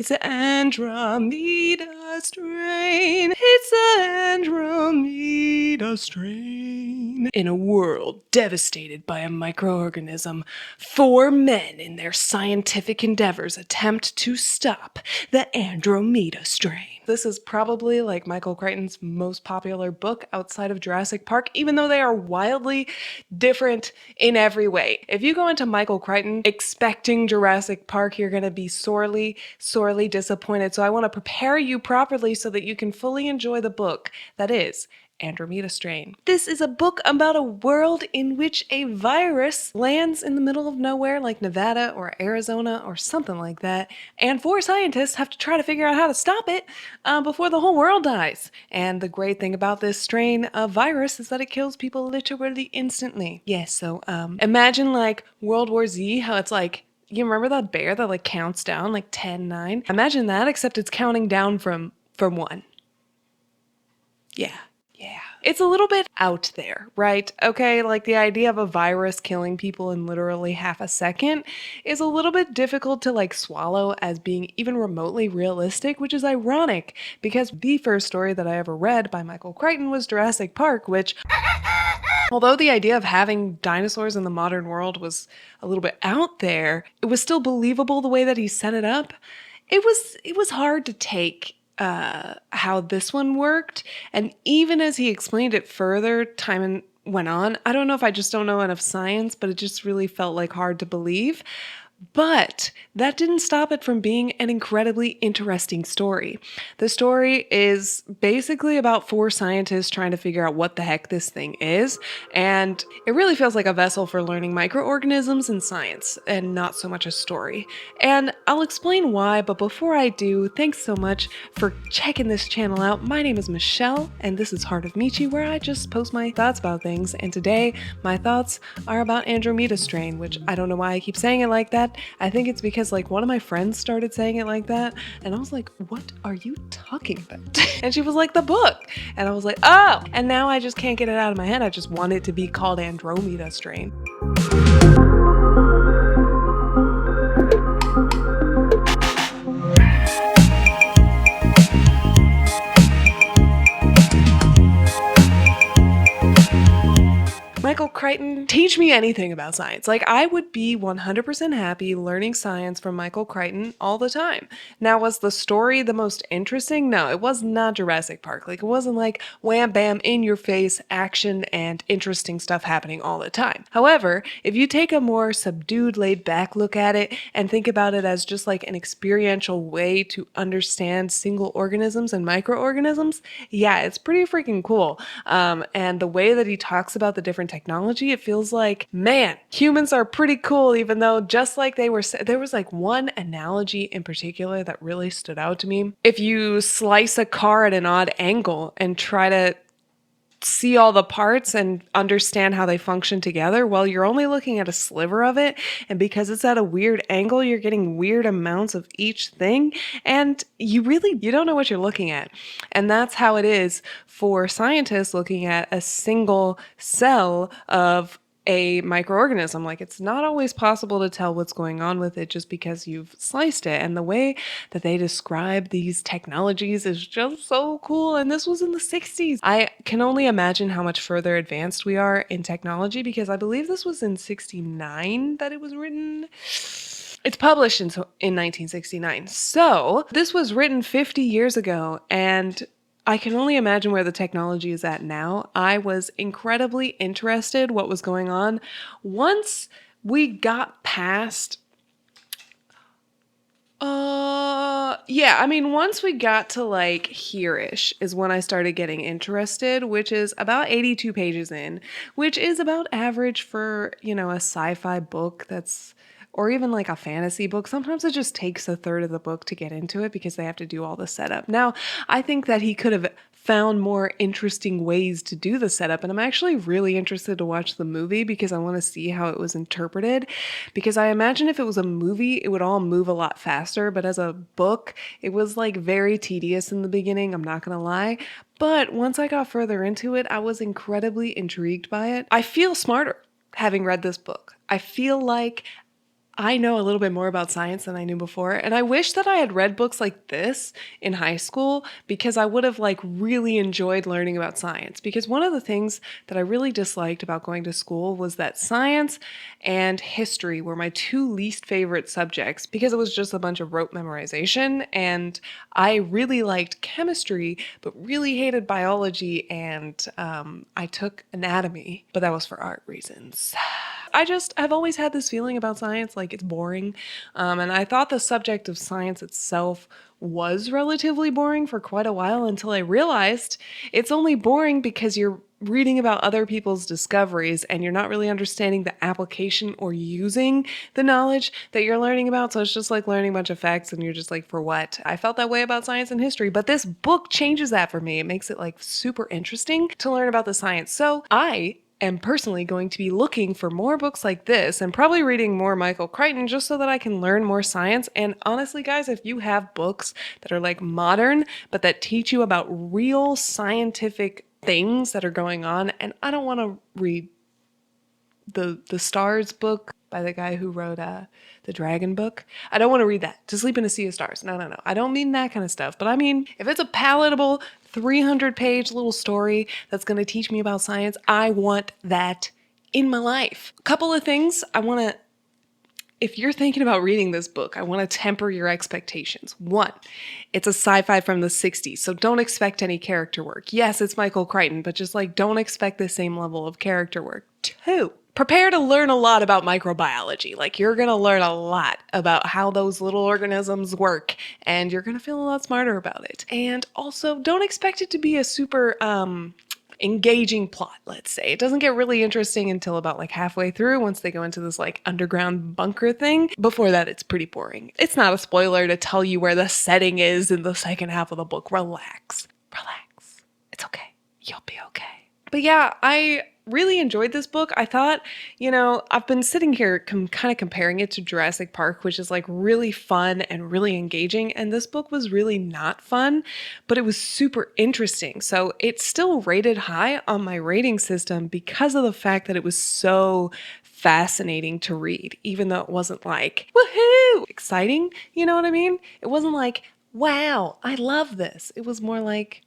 It's an Andromeda strain. It's an Andromeda strain. In a world devastated by a microorganism, 4 men in their scientific endeavors attempt to stop the Andromeda strain. This is probably like Michael Crichton's most popular book outside of Jurassic Park, even though they are wildly different in every way. If you go into Michael Crichton expecting Jurassic Park, you're going to be sorely, sorely disappointed. So I want to prepare you properly so that you can fully enjoy the book that is Andromeda Strain. This is a book about a world in which a virus lands in the middle of nowhere like Nevada or Arizona or something like that, and 4 scientists have to try to figure out how to stop it before the whole world dies. And the great thing about this strain of virus is that it kills people literally instantly. Yes, so imagine like World War Z, how it's like, you remember that bear that like counts down like 10, 9? Imagine that, except it's counting down from 1. Yeah. Yeah. It's a little bit out there, right? Okay, like the idea of a virus killing people in literally half a second is a little bit difficult to like swallow as being even remotely realistic, which is ironic because the first story that I ever read by Michael Crichton was Jurassic Park, which although the idea of having dinosaurs in the modern world was a little bit out there, it was still believable the way that he set it up. It was hard to take how this one worked. And even as he explained it further, time went on. I don't know if I just don't know enough science, but it just really felt like hard to believe. But that didn't stop it from being an incredibly interesting story. The story is basically about 4 scientists trying to figure out what the heck this thing is, and it really feels like a vessel for learning microorganisms and science, and not so much a story. And I'll explain why, but before I do, thanks so much for checking this channel out. My name is Michelle, and this is Heart of Michi, where I just post my thoughts about things, and today my thoughts are about Andromeda Strain, which I don't know why I keep saying it like that. I think it's because like one of my friends started saying it like that, and I was like, what are you talking about? And she was like, the book. And I was like, oh, and now I just can't get it out of my head. I just want it to be called Andromeda Strain. Michael Crichton, teach me anything about science. Like, I would be 100% happy learning science from Michael Crichton all the time. Now, was the story the most interesting? No, it was not Jurassic Park. Like, it wasn't like wham bam in your face action and interesting stuff happening all the time. However, if you take a more subdued, laid back look at it and think about it as just like an experiential way to understand single organisms and microorganisms, yeah, it's pretty freaking cool. And the way that he talks about the different technology, it feels like, man, humans are pretty cool, even though just like they were, there was like one analogy in particular that really stood out to me. If you slice a car at an odd angle and try to see all the parts and understand how they function together, well, you're only looking at a sliver of it, and because it's at a weird angle, you're getting weird amounts of each thing, and you don't know what you're looking at. And that's how it is for scientists looking at a single cell of a microorganism. Like, it's not always possible to tell what's going on with it just because you've sliced it. And the way that they describe these technologies is just so cool. And this was in the 60s. I can only imagine how much further advanced we are in technology, because I believe this was in 69 that it was written. It's published in 1969. So this was written 50 years ago, and I can only imagine where the technology is at now. I was incredibly interested what was going on. Once we got past once we got to like here-ish is when I started getting interested, which is about 82 pages in, which is about average for, a sci-fi book or even like a fantasy book. Sometimes it just takes a third of the book to get into it because they have to do all the setup. Now, I think that he could have found more interesting ways to do the setup, and I'm actually really interested to watch the movie because I want to see how it was interpreted, because I imagine if it was a movie, it would all move a lot faster, but as a book, it was like very tedious in the beginning, I'm not gonna lie. But once I got further into it, I was incredibly intrigued by it. I feel smarter having read this book. I feel like I know a little bit more about science than I knew before, and I wish that I had read books like this in high school because I would have like really enjoyed learning about science. Because one of the things that I really disliked about going to school was that science and history were my two least favorite subjects because it was just a bunch of rote memorization, and I really liked chemistry but really hated biology, and I took anatomy, but that was for art reasons. I've always had this feeling about science, like it's boring. And I thought the subject of science itself was relatively boring for quite a while until I realized it's only boring because you're reading about other people's discoveries and you're not really understanding the application or using the knowledge that you're learning about. So it's just like learning a bunch of facts and you're just like, for what? I felt that way about science and history, but this book changes that for me. It makes it like super interesting to learn about the science. So I am personally going to be looking for more books like this and probably reading more Michael Crichton just so that I can learn more science. And honestly, guys, if you have books that are like modern, but that teach you about real scientific things that are going on, and I don't want to read the Stars book by the guy who wrote the Dragon book. I don't want to read that. To Sleep in a Sea of Stars. No. I don't mean that kind of stuff. But I mean, if it's a palatable 300-page little story that's going to teach me about science, I want that in my life. A couple of things I want to, if you're thinking about reading this book, I want to temper your expectations. One, it's a sci-fi from the 60s, so don't expect any character work. Yes, it's Michael Crichton, but just like don't expect the same level of character work. Two, prepare to learn a lot about microbiology. Like you're going to learn a lot about how those little organisms work, and you're going to feel a lot smarter about it. And also, don't expect it to be a super engaging plot, let's say. It doesn't get really interesting until about like halfway through once they go into this like underground bunker thing. Before that, it's pretty boring. It's not a spoiler to tell you where the setting is in the second half of the book. Relax. It's okay. You'll be okay. But yeah, I really enjoyed this book. I thought, I've been sitting here kind of comparing it to Jurassic Park, which is like really fun and really engaging. And this book was really not fun, but it was super interesting. So it's still rated high on my rating system because of the fact that it was so fascinating to read, even though it wasn't like, woohoo, exciting. You know what I mean? It wasn't like, wow, I love this. It was more like,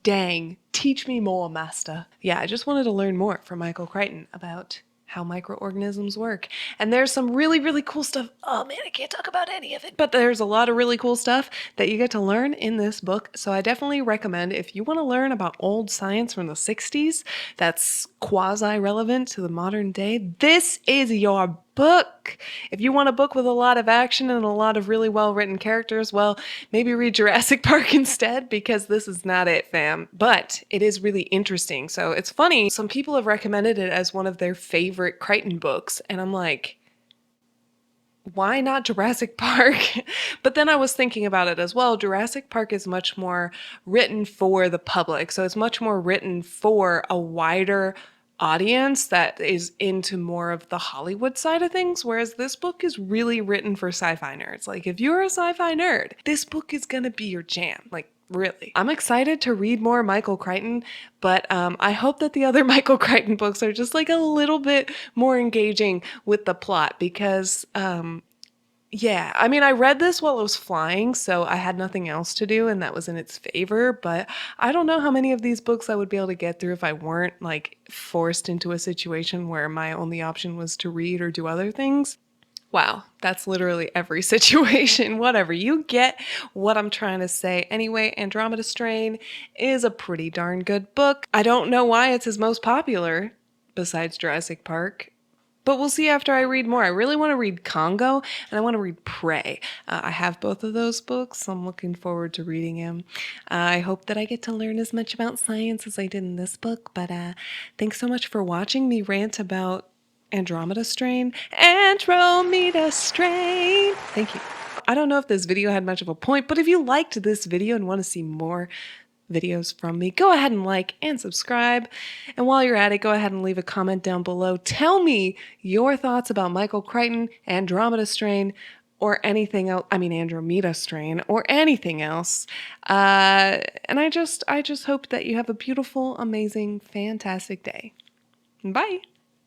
dang, teach me more, master. Yeah, I just wanted to learn more from Michael Crichton about how microorganisms work. And there's some really, really cool stuff. Oh man, I can't talk about any of it. But there's a lot of really cool stuff that you get to learn in this book. So I definitely recommend, if you want to learn about old science from the 60s that's quasi-relevant to the modern day, this is your book. If you want a book with a lot of action and a lot of really well-written characters, well, maybe read Jurassic Park instead, because this is not it, fam. But it is really interesting. So it's funny, some people have recommended it as one of their favorite Crichton books, and I'm like, why not Jurassic Park? But then I was thinking about it as well. Jurassic Park is much more written for the public. So it's much more written for a wider audience that is into more of the Hollywood side of things, whereas this book is really written for sci-fi nerds. Like if you're a sci-fi nerd, this book is gonna be your jam. Like really. I'm excited to read more Michael Crichton, but I hope that the other Michael Crichton books are just like a little bit more engaging with the plot because yeah, I mean, I read this while I was flying, so I had nothing else to do, and that was in its favor, but I don't know how many of these books I would be able to get through if I weren't, like, forced into a situation where my only option was to read or do other things. Wow, that's literally every situation. Whatever, you get what I'm trying to say. Anyway, Andromeda Strain is a pretty darn good book. I don't know why it's his most popular, besides Jurassic Park. But we'll see after I read more. I really want to read Congo and I want to read Prey. I have both of those books, so I'm looking forward to reading them. I hope that I get to learn as much about science as I did in this book, but thanks so much for watching me rant about Andromeda Strain. Andromeda Strain! Thank you. I don't know if this video had much of a point, but if you liked this video and want to see more videos from me, go ahead and like and subscribe. And while you're at it, go ahead and leave a comment down below. Tell me your thoughts about Michael Crichton, Andromeda Strain, or anything else. I mean, Andromeda Strain, or anything else. And I just hope that you have a beautiful, amazing, fantastic day. Bye.